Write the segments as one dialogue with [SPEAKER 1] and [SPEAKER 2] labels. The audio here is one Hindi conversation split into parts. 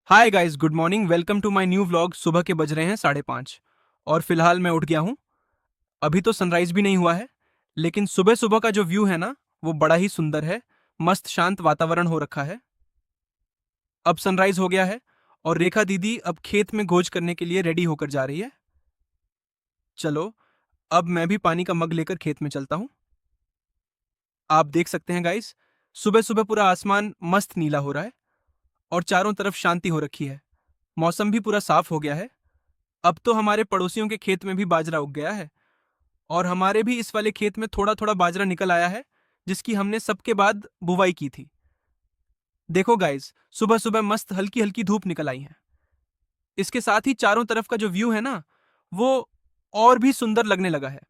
[SPEAKER 1] Hi guys, good morning. Welcome to my new vlog. सुबह के बज रहे हैं 5:30 और फिलहाल मैं उठ गया हूँ। अभी तो सनराइज भी नहीं हुआ है, लेकिन सुबह सुबह का जो व्यू है ना, वो बड़ा ही सुंदर है। मस्त शांत वातावरण हो रखा है। अब सनराइज हो गया है और रेखा दीदी अब खेत में गोज करने के लिए रेडी होकर जा रही है। चलो, अब मैं भी पानी का मग लेकर खेत में चलता हूँ। आप देख सकते हैं गाइस, सुबह सुबह पूरा आसमान मस्त नीला हो रहा है और चारों तरफ शांति हो रखी है। मौसम भी पूरा साफ हो गया है। अब तो हमारे पड़ोसियों के खेत में भी बाजरा उग गया है और हमारे भी इस वाले खेत में थोड़ा थोड़ा बाजरा निकल आया है, जिसकी हमने सबके बाद बुवाई की थी। देखो गाइस, सुबह सुबह मस्त हल्की हल्की धूप निकल आई है। इसके साथ ही चारों तरफ का जो व्यू है ना, वो और भी सुंदर लगने लगा है।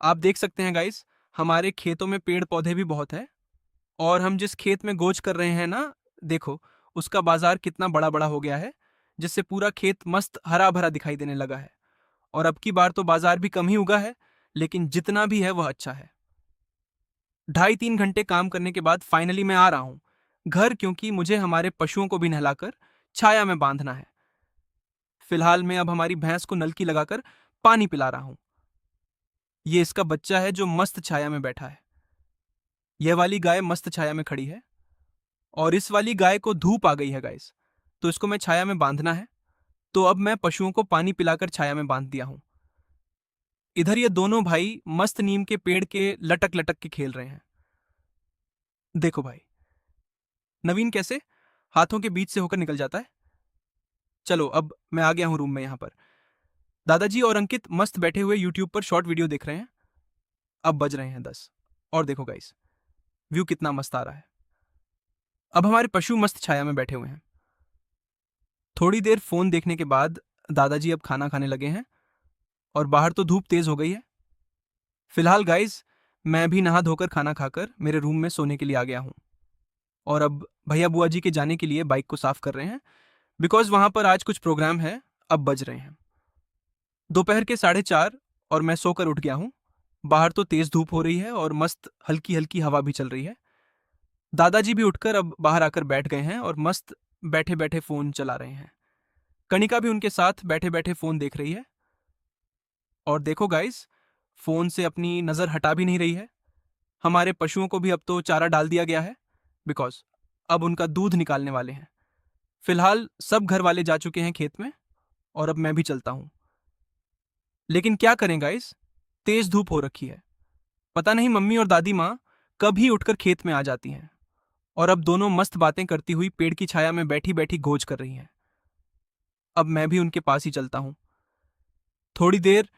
[SPEAKER 1] आप देख सकते हैं गाइस, हमारे खेतों में पेड़ पौधे भी बहुत है और हम जिस खेत में गोच कर रहे हैं ना, देखो उसका बाजार कितना बड़ा बड़ा हो गया है, जिससे पूरा खेत मस्त हरा भरा दिखाई देने लगा है। और अब की बार तो बाजार भी कम ही उगा है, लेकिन जितना भी है वह अच्छा है। 2.5-3 घंटे काम करने के बाद फाइनली मैं आ रहा हूँ घर, क्योंकि मुझे हमारे पशुओं को भी नहलाकर छाया में बांधना है। फिलहाल मैं अब हमारी भैंस को नलकी लगाकर पानी पिला रहा हूँ। ये इसका बच्चा है जो मस्त छाया में बैठा है। यह वाली गाय मस्त छाया में खड़ी है और इस वाली गाय को धूप आ गई है गाइस, तो इसको मैं छाया में बांधना है। तो अब मैं पशुओं को पानी पिलाकर छाया में बांध दिया हूँ। इधर ये दोनों भाई मस्त नीम के पेड़ के लटक लटक के खेल रहे हैं। देखो भाई, नवीन कैसे हाथों के बीच से होकर निकल जाता है। चलो, अब मैं आ गया हूँ रूम में। यहाँ पर दादाजी और अंकित मस्त बैठे हुए यूट्यूब पर शॉर्ट वीडियो देख रहे हैं। अब बज रहे हैं 10 और देखो गाइस, व्यू कितना मस्त आ रहा है। अब हमारे पशु मस्त छाया में बैठे हुए हैं। थोड़ी देर फोन देखने के बाद दादाजी अब खाना खाने लगे हैं और बाहर तो धूप तेज हो गई है। फिलहाल गाइस, मैं भी नहा धोकर खाना खाकर मेरे रूम में सोने के लिए आ गया हूँ और अब भैया बुआ जी के जाने के लिए बाइक को साफ कर रहे हैं, बिकॉज वहां पर आज कुछ प्रोग्राम है। अब बज रहे हैं दोपहर के 4:30 और मैं सोकर उठ गया हूँ। बाहर तो तेज धूप हो रही है और मस्त हल्की हल्की हवा भी चल रही है। दादाजी भी उठकर अब बाहर आकर बैठ गए हैं और मस्त बैठे बैठे फोन चला रहे हैं। कणिका भी उनके साथ बैठे बैठे फोन देख रही है। और देखो गाइस, फोन से अपनी नजर हटा भी नहीं रही है। हमारे पशुओं को भी अब तो चारा डाल दिया गया है, बिकॉज अब उनका दूध निकालने वाले हैं। फिलहाल सब घर वाले जा चुके हैं खेत में और अब मैं भी चलता हूं। लेकिन क्या करें गाइस, तेज धूप हो रखी है। पता नहीं मम्मी और दादी माँ कब ही उठकर खेत में आ जाती हैं और अब दोनों मस्त बातें करती हुई पेड़ की छाया में बैठी बैठी गोज कर रही हैं। अब मैं भी उनके पास ही चलता हूं। थोड़ी देर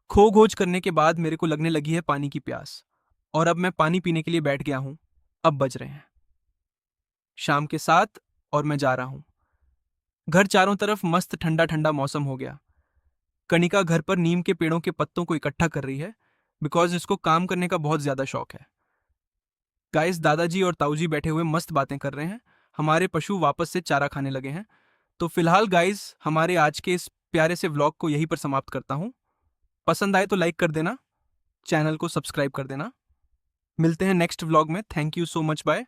[SPEAKER 1] खो गोज करने के बाद मेरे को लगने लगी है पानी की प्यास और अब मैं पानी पीने के लिए बैठ गया हूं। अब बज रहे हैं शाम के 7 और मैं जा रहा हूं घर। चारों तरफ मस्त ठंडा ठंडा मौसम हो गया। कणिका घर पर नीम के पेड़ों के पत्तों को इकट्ठा कर रही है, बिकॉज इसको काम करने का बहुत ज्यादा शौक है। गाइस, दादाजी और ताऊजी बैठे हुए मस्त बातें कर रहे हैं। हमारे पशु वापस से चारा खाने लगे हैं। तो फिलहाल गाइस, हमारे आज के इस प्यारे से व्लॉग को यहीं पर समाप्त करता हूं। पसंद आए तो लाइक कर देना, चैनल को सब्सक्राइब कर देना। मिलते हैं नेक्स्ट व्लॉग में। Thank you so much, bye.